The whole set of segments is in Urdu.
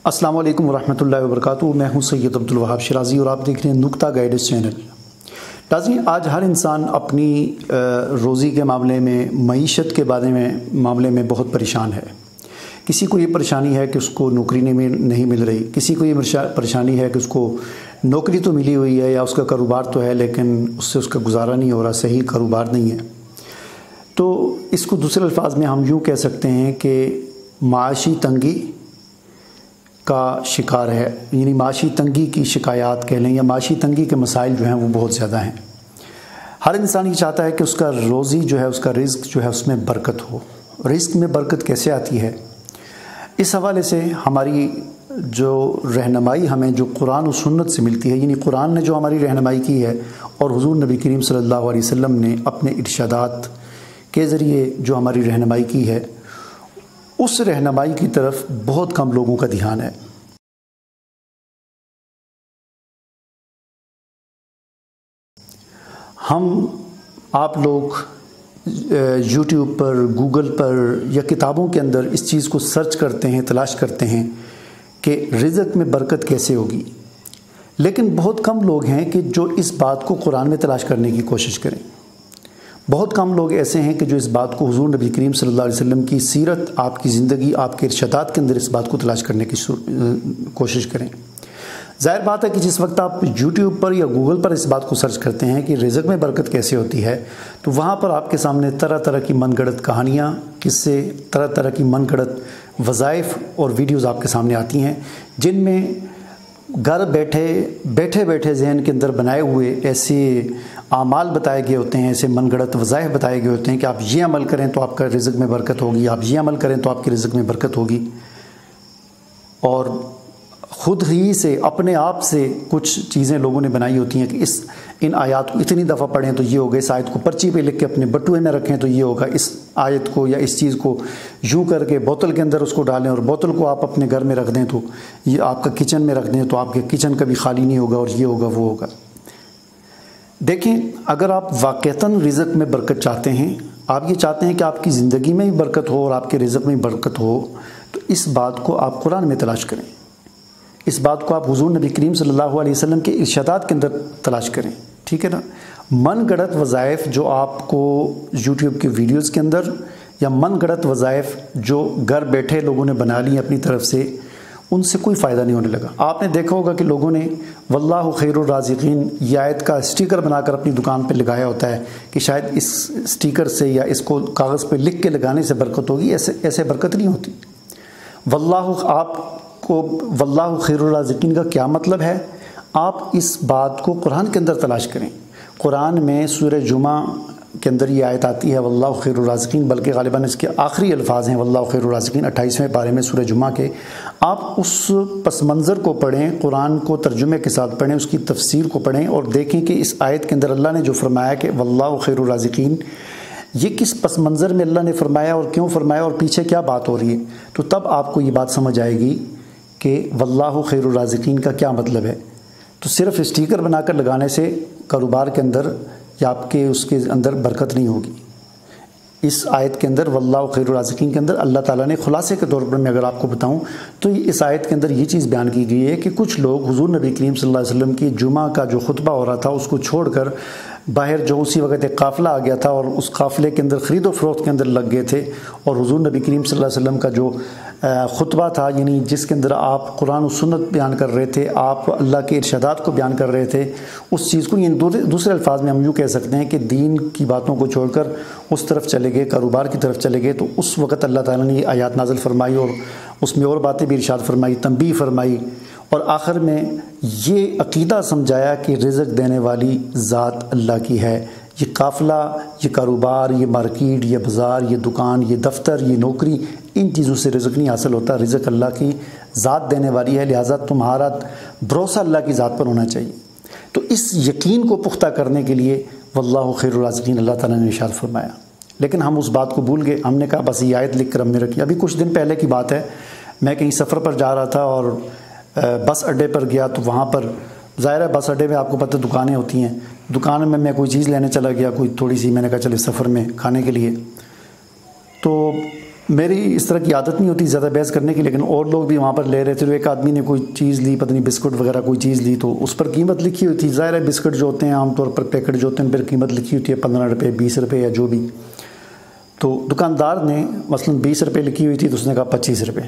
السلام علیکم ورحمۃ اللہ وبرکاتہ۔ میں ہوں سید عبدالوہاب شرازی اور آپ دیکھ رہے ہیں نکتہ گائیڈنس چینل۔ ناظرین، آج ہر انسان اپنی روزی کے معاملے میں، معیشت کے معاملے میں بہت پریشان ہے۔ کسی کو یہ پریشانی ہے کہ اس کو نوکری نہیں مل رہی، کسی کو یہ پریشانی ہے کہ اس کو نوکری تو ملی ہوئی ہے یا اس کا کاروبار تو ہے لیکن اس سے اس کا گزارا نہیں ہو رہا، صحیح کاروبار نہیں ہے۔ تو اس کو دوسرے الفاظ میں ہم یوں کہہ سکتے ہیں کہ معاشی تنگی کا شکار ہے، یعنی معاشی تنگی کی شکایات کہہ لیں یا معاشی تنگی کے مسائل جو ہیں وہ بہت زیادہ ہیں۔ ہر انسان یہ چاہتا ہے کہ اس کا روزی جو ہے، اس کا رزق جو ہے، اس میں برکت ہو۔ رزق میں برکت کیسے آتی ہے؟ اس حوالے سے ہماری جو رہنمائی ہمیں جو قرآن و سنت سے ملتی ہے، یعنی قرآن نے جو ہماری رہنمائی کی ہے اور حضور نبی کریم صلی اللہ علیہ وسلم نے اپنے ارشادات کے ذریعے جو ہماری رہنمائی کی ہے، اس رہنمائی کی طرف بہت کم لوگوں کا دھیان ہے۔ آپ لوگ یوٹیوب پر، گوگل پر یا کتابوں کے اندر اس چیز کو سرچ کرتے ہیں، تلاش کرتے ہیں کہ رزق میں برکت کیسے ہوگی، لیکن بہت کم لوگ ہیں کہ جو اس بات کو قرآن میں تلاش کرنے کی کوشش کریں۔ بہت کم لوگ ایسے ہیں کہ جو اس بات کو حضور نبی کریم صلی اللہ علیہ وسلم کی سیرت، آپ کی زندگی، آپ کے ارشادات کے اندر اس بات کو تلاش کرنے کی کوشش کریں۔ ظاہر بات ہے کہ جس وقت آپ یوٹیوب پر یا گوگل پر اس بات کو سرچ کرتے ہیں کہ رزق میں برکت کیسے ہوتی ہے، تو وہاں پر آپ کے سامنے طرح طرح کی من گھڑت کہانیاں، قصے، طرح طرح کی من گھڑت وظائف اور ویڈیوز آپ کے سامنے آتی ہیں، جن میں گھر بیٹھے ذہن کے اندر بنائے ہوئے ایسے اعمال بتائے گئے ہوتے ہیں، ایسے من گھڑت وظائف بتائے گئے ہوتے ہیں کہ آپ یہ عمل کریں تو آپ کا رزق میں برکت ہوگی، آپ یہ عمل کریں تو آپ کے رزق میں برکت ہوگی، اور خود ہی سے اپنے آپ سے کچھ چیزیں لوگوں نے بنائی ہوتی ہیں کہ ان آیات کو اتنی دفعہ پڑھیں تو یہ ہوگا، اس آیت کو پرچی پہ لکھ کے اپنے بٹوے میں رکھیں تو یہ ہوگا، اس آیت کو یا اس چیز کو یوں کر کے بوتل کے اندر اس کو ڈالیں اور بوتل کو آپ اپنے گھر میں رکھ دیں تو یہ آپ کا کچن میں رکھ دیں تو آپ کے کچن کبھی خالی نہیں ہوگا اور یہ ہوگا وہ ہوگا۔ دیکھیں، اگر آپ واقعتاً رزق میں برکت چاہتے ہیں، آپ یہ چاہتے ہیں کہ آپ کی زندگی میں بھی برکت ہو اور آپ کے رزق میں بھی برکت ہو، تو اس بات کو آپ قرآن میں تلاش کریں، اس بات کو آپ حضور نبی کریم صلی اللہ علیہ وسلم کے ارشادات کے اندر تلاش کریں، ٹھیک ہے نا؟ من گھڑت وظائف جو آپ کو یوٹیوب کے ویڈیوز کے اندر یا من گھڑت وظائف جو گھر بیٹھے لوگوں نے بنا لی اپنی طرف سے، ان سے کوئی فائدہ نہیں ہونے لگا۔ آپ نے دیکھا ہوگا کہ لوگوں نے واللہ خیر الرازقین یہ آیت کا اسٹیکر بنا کر اپنی دکان پہ لگایا ہوتا ہے کہ شاید اس اسٹیکر سے یا اس کو کاغذ پہ لکھ کے لگانے سے برکت ہوگی۔ ایسے برکت نہیں ہوتی۔ واللہ خیر الرازقین کا کیا مطلب ہے؟ آپ اس بات کو قرآن کے اندر تلاش کریں۔ قرآن میں سورہ جمعہ کے اندر یہ آیت آتی ہے واللہ خیر الرازقین، بلکہ غالباً اس کے آخری الفاظ ہیں واللہ خیر الرازقین، 28ویں پارے میں سورہ جمعہ کے۔ آپ اس پس منظر کو پڑھیں، قرآن کو ترجمے کے ساتھ پڑھیں، اس کی تفسیر کو پڑھیں اور دیکھیں کہ اس آیت کے اندر اللہ نے جو فرمایا کہ واللہ خیر الرازقین، یہ کس پس منظر میں اللہ نے فرمایا اور کیوں فرمایا اور پیچھے کیا بات ہو رہی ہے، تو تب آپ کو یہ بات سمجھ آئے گی کہ واللہ خیر الرازقین کا کیا مطلب ہے۔ تو صرف اسٹیکر بنا کر لگانے سے کاروبار کے اندر یا آپ کے اس کے اندر برکت نہیں ہوگی۔ اس آیت کے اندر واللہ خیر الرازقین کے اندر اللہ تعالیٰ نے خلاصے کے طور پر میں اگر آپ کو بتاؤں تو اس آیت کے اندر یہ چیز بیان کی گئی ہے کہ کچھ لوگ حضور نبی کریم صلی اللہ علیہ وسلم کی جمعہ کا جو خطبہ ہو رہا تھا اس کو چھوڑ کر باہر جو اسی وقت ایک قافلہ آ گیا تھا اور اس قافلے کے اندر خرید و فروخت کے اندر لگ گئے تھے، اور حضور نبی کریم صلی اللہ علیہ وسلم کا جو خطبہ تھا، یعنی جس کے اندر آپ قرآن و سنت بیان کر رہے تھے، آپ اللہ کے ارشادات کو بیان کر رہے تھے، اس چیز کو، یعنی دوسرے الفاظ میں ہم یوں کہہ سکتے ہیں کہ دین کی باتوں کو چھوڑ کر اس طرف چلے گئے، کاروبار کی طرف چلے گئے، تو اس وقت اللہ تعالیٰ نے یہ آیات نازل فرمائی اور اس میں اور باتیں بھی ارشاد فرمائی، تنبیہ فرمائی، اور آخر میں یہ عقیدہ سمجھایا کہ رزق دینے والی ذات اللہ کی ہے۔ یہ قافلہ، یہ کاروبار، یہ مارکیٹ، یہ بازار، یہ دکان، یہ دفتر، یہ نوکری، ان چیزوں سے رزق نہیں حاصل ہوتا، رزق اللہ کی ذات دینے والی ہے، لہٰذا تمہارا بھروسہ اللہ کی ذات پر ہونا چاہیے۔ تو اس یقین کو پختہ کرنے کے لیے واللہ خیر الرازقین اللہ تعالیٰ نے ارشاد فرمایا، لیکن ہم اس بات کو بھول گئے۔ ہم نے کہا بس یہ آیت لکھ کر ہم نے رکھی۔ ابھی کچھ دن پہلے کی بات ہے، میں کہیں سفر پر جا رہا تھا اور بس اڈے پر گیا تو وہاں پر ظاہر ہے بس اڈے میں آپ کو پتہ دکانیں ہوتی ہیں، دکان میں کوئی چیز لینے چلا گیا، کوئی تھوڑی سی، میں نے کہا چلے سفر میں کھانے کے لیے، تو میری اس طرح کی عادت نہیں ہوتی زیادہ بحث کرنے کی، لیکن اور لوگ بھی وہاں پر لے رہے تھے. تو ایک آدمی نے کوئی چیز لی، پتہ نہیں بسکٹ وغیرہ کوئی چیز لی، تو اس پر قیمت لکھی ہوئی تھی. ظاہر ہے بسکٹ جو ہوتے ہیں عام طور پر پیکٹ جو ہوتے ہیں ان پر قیمت لکھی ہوتی ہے 15 روپے 20 روپے یا جو بھی. تو دکاندار نے مثلا 20 روپے لکھی ہوئی تھی تو اس نے کہا 25 روپے.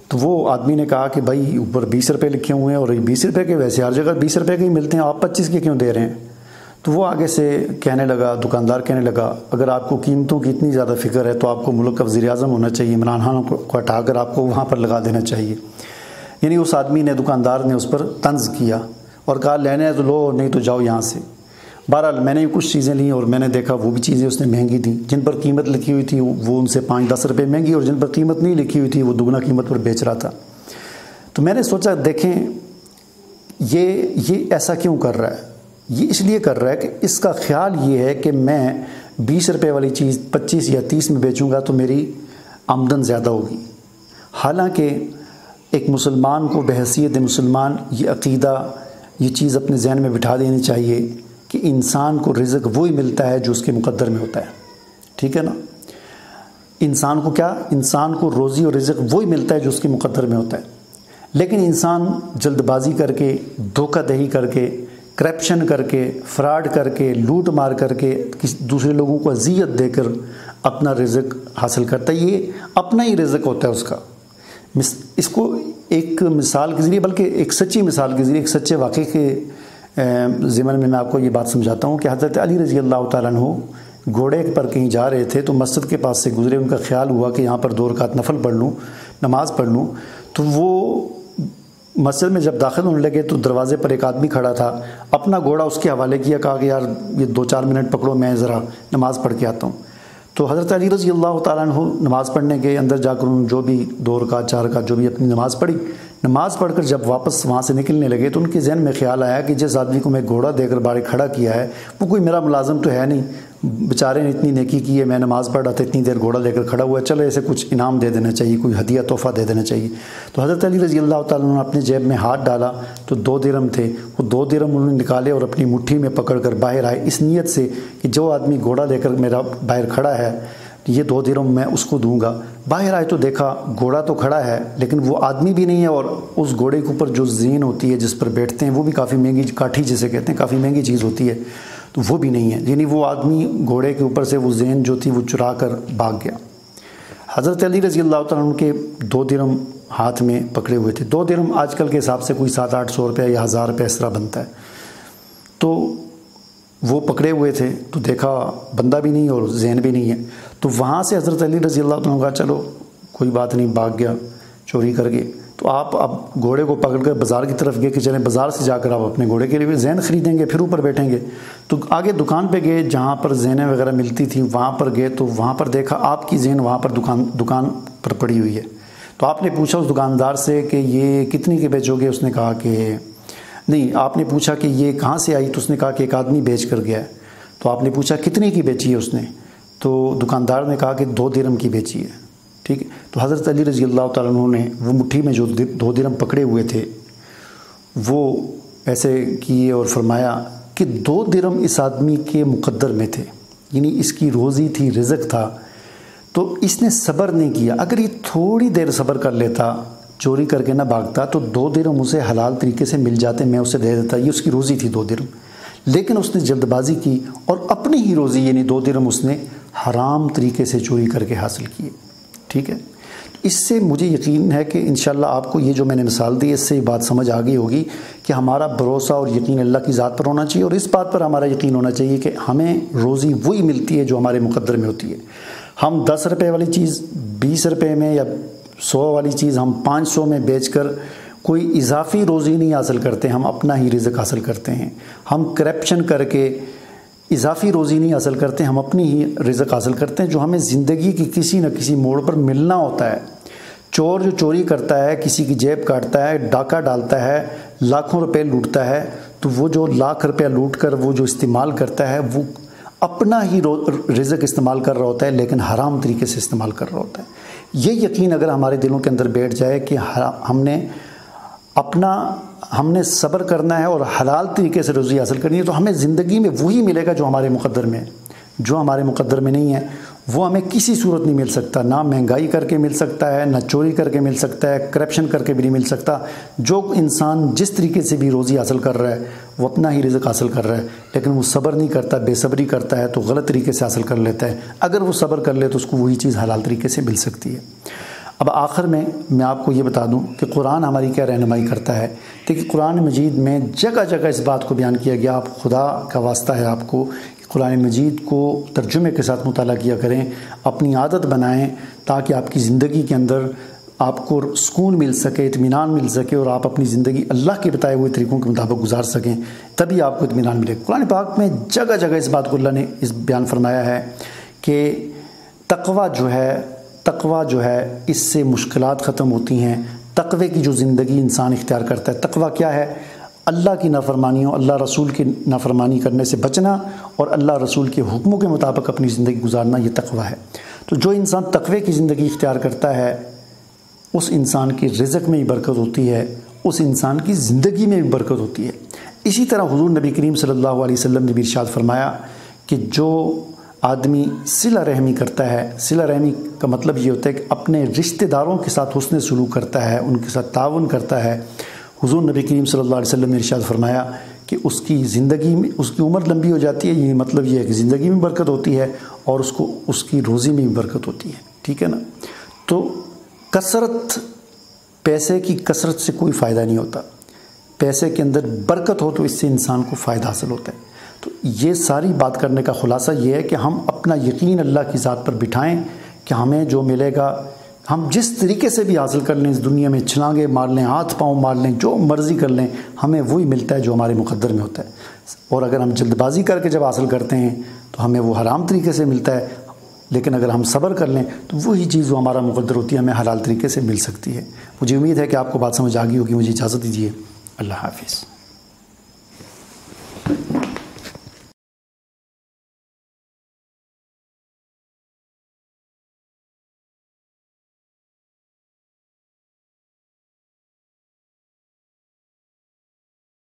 تو وہ آدمی نے کہا کہ بھائی اوپر 20 روپے لکھے ہوئے ہیں اور 20 روپے کے ویسے ہر جگہ 20 روپے کے ہی ملتے ہیں، آپ 25 کے کیوں دے رہے ہیں؟ تو وہ آگے سے کہنے لگا، دکاندار کہنے لگا اگر آپ کو قیمتوں کی اتنی زیادہ فکر ہے تو آپ کو ملک کا وزیر اعظم ہونا چاہیے، عمران خان کو ہٹا کر آپ کو وہاں پر لگا دینا چاہیے. یعنی اس آدمی نے، دکاندار نے اس پر طنز کیا اور کہا لینے ہے تو لو، نہیں تو جاؤ یہاں سے. بہرحال میں نے کچھ چیزیں لیں اور میں نے دیکھا وہ بھی چیزیں اس نے مہنگی دیں، جن پر قیمت لکھی ہوئی تھی وہ ان سے 5-10 روپے مہنگی، اور جن پر قیمت نہیں لکھی ہوئی تھی وہ دگنا قیمت پر بیچ رہا تھا. تو میں نے سوچا دیکھیں یہ ایسا کیوں کر رہا ہے؟ یہ اس لیے کر رہا ہے کہ اس کا خیال یہ ہے کہ میں 20 روپے والی چیز 25 یا 30 میں بیچوں گا تو میری آمدن زیادہ ہوگی. حالانکہ ایک مسلمان کو بحیثیت مسلمان یہ عقیدہ، یہ چیز اپنے ذہن میں بٹھا دینی چاہیے کہ انسان کو رزق وہی ملتا ہے جو اس کے مقدر میں ہوتا ہے. ٹھیک ہے نا؟ انسان کو کیا؟ انسان کو روزی اور رزق وہی ملتا ہے جو اس کے مقدر میں ہوتا ہے. لیکن انسان جلد بازی کر کے، دھوکہ دہی کر کے، کرپشن کر کے، فراڈ کر کے، لوٹ مار کر کے، دوسرے لوگوں کو اذیت دے کر اپنا رزق حاصل کرتا ہے. یہ اپنا ہی رزق ہوتا ہے اس کا. اس کو ایک مثال کے ذریعے، بلکہ ایک سچی مثال کے ذریعے، ایک سچے واقعے کے ضمن میں آپ کو یہ بات سمجھاتا ہوں کہ حضرت علی رضی اللہ تعالیٰ عنہ گھوڑے پر کہیں جا رہے تھے تو مسجد کے پاس سے گزرے. ان کا خیال ہوا کہ یہاں پر 2 رکعت نفل پڑھ لوں، نماز پڑھ لوں. تو وہ مسجد میں جب داخل ہونے لگے تو دروازے پر ایک آدمی کھڑا تھا، اپنا گھوڑا اس کے حوالے کیا، کہا کہ یار یہ 2-4 منٹ پکڑو، میں ذرا نماز پڑھ کے آتا ہوں. تو حضرت علی رضی اللہ تعالیٰ عنہ نماز پڑھنے کے اندر جا کر انہوں نے جو بھی 2 رکعت 4 رکعت جو بھی اپنی نماز پڑھی. نماز پڑھ کر جب واپس وہاں سے نکلنے لگے تو ان کے ذہن میں خیال آیا کہ جس آدمی کو میں گھوڑا دے کر باہر کھڑا کیا ہے وہ کوئی میرا ملازم تو ہے نہیں، بیچارے نے اتنی نیکی کی ہے، میں نماز پڑھ رہا تھا اتنی دیر گھوڑا لے کر کھڑا ہوا ہے، چلو اسے کچھ انعام دے دینا چاہیے، کوئی ہدیہ تحفہ دے دینا چاہیے. تو حضرت علی رضی اللہ تعالیٰ نے اپنے جیب میں ہاتھ ڈالا تو 2 درہم تھے. وہ 2 درہم انہوں نے نکالے اور اپنی مٹھی میں پکڑ کر باہر آئے، اس نیت سے کہ جو آدمی گھوڑا لے کر میرا باہر کھڑا ہے یہ 2 درہم میں اس کو دوں گا. باہر آئے تو دیکھا گھوڑا تو کھڑا ہے لیکن وہ آدمی بھی نہیں ہے، اور اس گھوڑے کے اوپر جو زین ہوتی ہے جس پر بیٹھتے ہیں وہ بھی کافی مہنگی، کاٹھی جسے کہتے ہیں، کافی مہنگی چیز ہوتی ہے، تو وہ بھی نہیں ہے. یعنی وہ آدمی گھوڑے کے اوپر سے وہ زین جو تھی وہ چرا کر بھاگ گیا. حضرت علی رضی اللہ تعالیٰ عنہ کے 2 درہم ہاتھ میں پکڑے ہوئے تھے. 2 درہم آج کل کے حساب سے کوئی 700-800 روپے یا 1000 روپے اس طرح بنتا ہے. تو وہ پکڑے ہوئے تھے تو دیکھا بندہ بھی نہیں اور زین بھی نہیں ہے. تو وہاں سے حضرت علی رضی اللہ عنہ کا چلو کوئی بات نہیں، بھاگ گیا چوری کر کے. تو آپ اب گھوڑے کو پکڑ کر بازار کی طرف گئے کہ چلیں بازار سے جا کر آپ اپنے گھوڑے کے لیے زین خریدیں گے پھر اوپر بیٹھیں گے. تو آگے دکان پہ گئے جہاں پر زینیں وغیرہ ملتی تھیں، وہاں پر گئے تو وہاں پر دیکھا آپ کی زین وہاں پر دکان پر پڑی ہوئی ہے. تو آپ نے پوچھا اس دکاندار سے کہ یہ کتنی کے بیچو گے؟ اس نے کہا کہ نہیں. آپ نے پوچھا کہ یہ کہاں سے آئی؟ تو اس نے کہا کہ ایک آدمی بیچ کر گیا ہے. تو آپ نے پوچھا کتنے کی بیچی ہے اس نے؟ تو دکاندار نے کہا کہ 2 درہم کی بیچی ہے. ٹھیک ہے. تو حضرت علی رضی اللہ تعالیٰ عنہ نے وہ مٹھی میں جو 2 درہم پکڑے ہوئے تھے وہ ایسے کیے اور فرمایا کہ 2 درہم اس آدمی کے مقدر میں تھے، یعنی اس کی روزی تھی، رزق تھا. تو اس نے صبر نہیں کیا. اگر یہ تھوڑی دیر صبر کر لیتا، چوری کر کے نہ بھاگتا تو 2 درہم اسے حلال طریقے سے مل جاتے، میں اسے دے دیتا. یہ اس کی روزی تھی 2 درہم. لیکن اس نے جلد بازی کی اور اپنی ہی روزی یعنی 2 درہم اس نے حرام طریقے سے چوری کر کے حاصل کیے. ٹھیک ہے. اس سے مجھے یقین ہے کہ انشاءاللہ آپ کو یہ جو میں نے مثال دی اس سے یہ بات سمجھ آ گئی ہوگی کہ ہمارا بھروسہ اور یقین اللہ کی ذات پر ہونا چاہیے، اور اس بات پر ہمارا یقین ہونا چاہیے کہ ہمیں روزی وہی ملتی ہے جو ہمارے مقدر میں ہوتی ہے. ہم 10 روپے والی چیز 20 روپے میں یا 100 والی چیز ہم 500 میں بیچ کر کوئی اضافی روزی نہیں حاصل کرتے، ہم اپنا ہی رزق حاصل کرتے ہیں. ہم کرپشن کر کے اضافی روزی نہیں حاصل کرتے، ہم اپنی ہی رزق حاصل کرتے ہیں جو ہمیں زندگی کی کسی نہ کسی موڑ پر ملنا ہوتا ہے. چور جو چوری کرتا ہے، کسی کی جیب کاٹتا ہے، ڈاکہ ڈالتا ہے، لاکھوں روپے لوٹتا ہے، تو وہ جو لاکھ روپیہ لوٹ کر وہ جو استعمال کرتا ہے وہ اپنا ہی رزق استعمال کر رہا ہوتا ہے لیکن حرام طریقے سے استعمال کر رہا ہوتا ہے. یہ یقین اگر ہمارے دلوں کے اندر بیٹھ جائے کہ ہم نے صبر کرنا ہے اور حلال طریقے سے روزی حاصل کرنی ہے تو ہمیں زندگی میں وہی ملے گا جو ہمارے مقدر میں ہے. جو ہمارے مقدر میں نہیں ہے وہ ہمیں کسی صورت نہیں مل سکتا، نہ مہنگائی کر کے مل سکتا ہے، نہ چوری کر کے مل سکتا ہے، کرپشن کر کے بھی نہیں مل سکتا۔ جو انسان جس طریقے سے بھی روزی حاصل کر رہا ہے وہ اپنا ہی رزق حاصل کر رہا ہے، لیکن وہ صبر نہیں کرتا، بے صبری کرتا ہے تو غلط طریقے سے حاصل کر لیتا ہے۔ اگر وہ صبر کر لے تو اس کو وہی چیز حلال طریقے سے مل سکتی ہے۔ اب آخر میں آپ کو یہ بتا دوں کہ قرآن ہماری کیا رہنمائی کرتا ہے۔ دیکھیے قرآن مجید میں جگہ جگہ اس بات کو بیان کیا گیا، آپ خدا کا واسطہ ہے آپ کو قرآن مجید کو ترجمے کے ساتھ مطالعہ کیا کریں، اپنی عادت بنائیں تاکہ آپ کی زندگی کے اندر آپ کو سکون مل سکے، اطمینان مل سکے، اور آپ اپنی زندگی اللہ کے بتائے ہوئے طریقوں کے مطابق گزار سکیں، تبھی آپ کو اطمینان ملے۔ قرآن پاک میں جگہ جگہ اس بات کو اللہ نے اس بیان فرمایا ہے کہ تقوی جو ہے اس سے مشکلات ختم ہوتی ہیں۔ تقوی کی جو زندگی انسان اختیار کرتا ہے، تقوی کیا ہے؟ اللہ کی نافرمانیوں، اللہ رسول کی نافرمانی کرنے سے بچنا اور اللہ رسول کے حکموں کے مطابق اپنی زندگی گزارنا، یہ تقوی ہے۔ تو جو انسان تقوی کی زندگی اختیار کرتا ہے اس انسان کی رزق میں بھی برکت ہوتی ہے، اس انسان کی زندگی میں بھی برکت ہوتی ہے۔ اسی طرح حضور نبی کریم صلی اللہ علیہ وسلم نے بھی ارشاد فرمایا کہ جو آدمی صلہ رحمی کرتا ہے، صلہ رحمی کا مطلب یہ ہوتا ہے کہ اپنے رشتہ داروں کے ساتھ حسن سلوک کرتا ہے، ان کے ساتھ تعاون کرتا ہے۔ حضور نبی کریم صلی اللہ علیہ وسلم نے ارشاد فرمایا کہ اس کی زندگی میں اس کی عمر لمبی ہو جاتی ہے، یہ مطلب یہ ہے کہ زندگی میں برکت ہوتی ہے اور اس کی روزی میں بھی برکت ہوتی ہے، ٹھیک ہے نا۔ تو پیسے کی کثرت سے کوئی فائدہ نہیں ہوتا، پیسے کے اندر برکت ہو تو اس سے انسان کو فائدہ حاصل ہوتا ہے۔ تو یہ ساری بات کرنے کا خلاصہ یہ ہے کہ ہم اپنا یقین اللہ کی ذات پر بٹھائیں کہ ہمیں جو ملے گا ہم جس طریقے سے بھی حاصل کر لیں، اس دنیا میں چھلانگے مار لیں، ہاتھ پاؤں مار لیں، جو مرضی کر لیں، ہمیں وہی ملتا ہے جو ہمارے مقدر میں ہوتا ہے۔ اور اگر ہم جلد بازی کر کے جب حاصل کرتے ہیں تو ہمیں وہ حرام طریقے سے ملتا ہے، لیکن اگر ہم صبر کر لیں تو وہی چیز جو ہمارا مقدر ہوتی ہے ہمیں حلال طریقے سے مل سکتی ہے۔ مجھے امید ہے کہ آپ کو بات سمجھ آ گئی ہوگی۔ مجھے اجازت دیجیے، اللہ حافظ۔